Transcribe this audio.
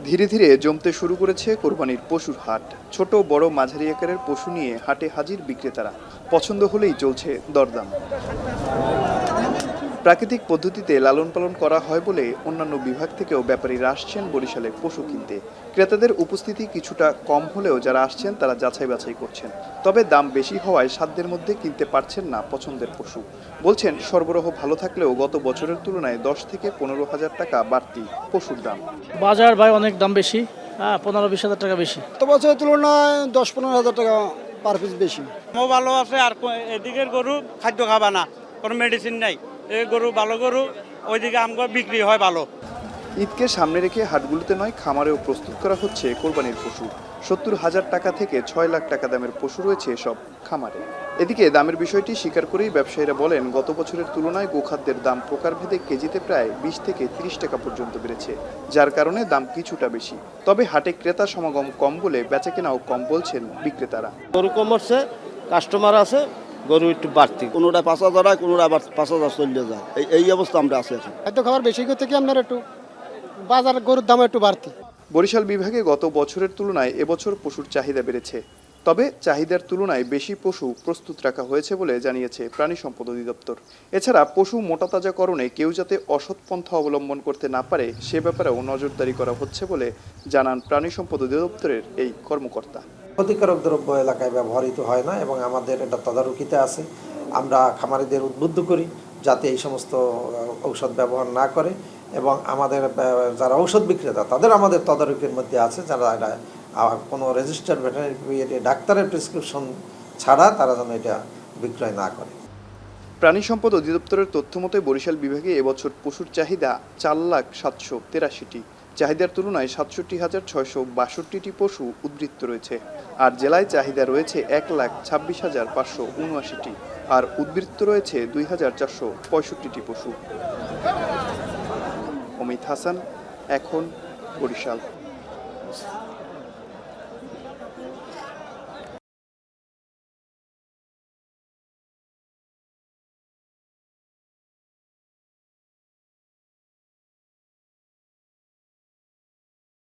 ধীরে ধীরে জমতে শুরু করেছে কোরবানির পশুর হাট। ছোট বড় মাঝারি আকারের পশু নিয়ে হাটে হাজির বিক্রেতারা। পছন্দ হলেই চলছে দরদাম। প্রাকৃতিক পদ্ধতিতে লালন পালন করা হয় বলে অন্যান্য বিভাগ থেকেও ব্যাপারীরা আসছেন বরিশালে পশু কিনতে। ক্রেতাদের উপস্থিতি কিছুটা কম হলেও যারা আসছেন তারা যাচাই বাছাই করছেন। তবে দাম বেশি হওয়ায় সাধ্যের মধ্যে কিনতে পারছেন না পছন্দের পশু। বলছেন সরবরাহ ভালো থাকলেও গত বছরের তুলনায় 10 থেকে 15,000 টাকা বাড়তি পশুর দাম। বাজার ভাই অনেক দাম বেশি, 15-20 হাজার টাকা বেশি। গত বছরের তুলনায় 10-15 হাজার টাকা পার পিস বেশি। ভালো আছে, আর এদিকের গরু খাদ্য খাবা না, কোনো মেডিসিন নাই। এই গরু ভালো গরু, ওইদিকে আমগো বিক্রি হয় ভালো। ঈদকে সামনে রেখে হাটগুলোতে নয় খামারেও প্রস্তুত করা হচ্ছে কোরবানির পশু। 70,000 টাকা থেকে 6 লাখ টাকা দামের পশু রয়েছে এসব খামারে। এদিকে দামের বিষয়টি স্বীকার করেই ব্যবসায়ীরা বলেন, গত বছরের তুলনায় গোখাদ্যের দাম প্রকারভেদে কেজিতে প্রায় 20 থেকে 30 টাকা পর্যন্ত বেড়েছে, যার কারণে দাম কিছুটা বেশি। তবে হাটে ক্রেতা সমাগম কম বলে বেচাকেনাও কম বলছেন বিক্রেতারা। গরু কম হচ্ছে, কাস্টমার আছে, গরু একটু বাড়তি, কোনোটা 5,000 হয়, কোনোটা আবার 5,000 চলে যায়। এই অবস্থা আমরা আছি এখন। খাদ্য খাবার বেশি করতে কি আপনার একটু বাজার গরুর দাম একটু বাড়তি। বরিশাল বিভাগে গত বছরের তুলনায় এবছর পশুর চাহিদা বেড়েছে। তবে চাহিদার তুলনায় বেশি পশু প্রস্তুত রাখা হয়েছে বলে জানিয়েছে প্রাণী সম্পদ অধিদপ্তর। এছাড়া পশু মোটাতাজাকরণে কেউ যাতে অসৎ পন্থা অবলম্বন করতে না পারে সে ব্যাপারেও নজরদারি করা হচ্ছে বলে জানান প্রাণী সম্পদ অধিদপ্তরের এই কর্মকর্তা। ক্ষতিকারক দ্রব্য এলাকায় ব্যবহৃত হয় না এবং আমাদের এটা তদারকিতে আছে। আমরা খামারিদের উদ্বুদ্ধ করি যাতে এই সমস্ত ঔষধ ব্যবহার না করে, এবং আমাদের যারা ঔষধ বিক্রেতা তাদের আমাদের তদারকির মধ্যে আছে, যারা এটা কোনো রেজিস্টার্ড ভেটেরিনারি ডাক্তারের প্রেসক্রিপশন ছাড়া তারা যেন এটা বিক্রয় না করে। প্রাণী সম্পদ অধিদপ্তরের তথ্য মতে বরিশাল বিভাগে এবছর পশুর চাহিদা 4,783,টি। চাহিদার তুলনায় 67,662টি পশু উদ্বৃত্ত রয়েছে। আর জেলায় চাহিদা রয়েছে 1,26,579টি, আর উদ্বৃত্ত রয়েছে 2,465টি পশু। অমিত হাসান, এখন, বরিশাল।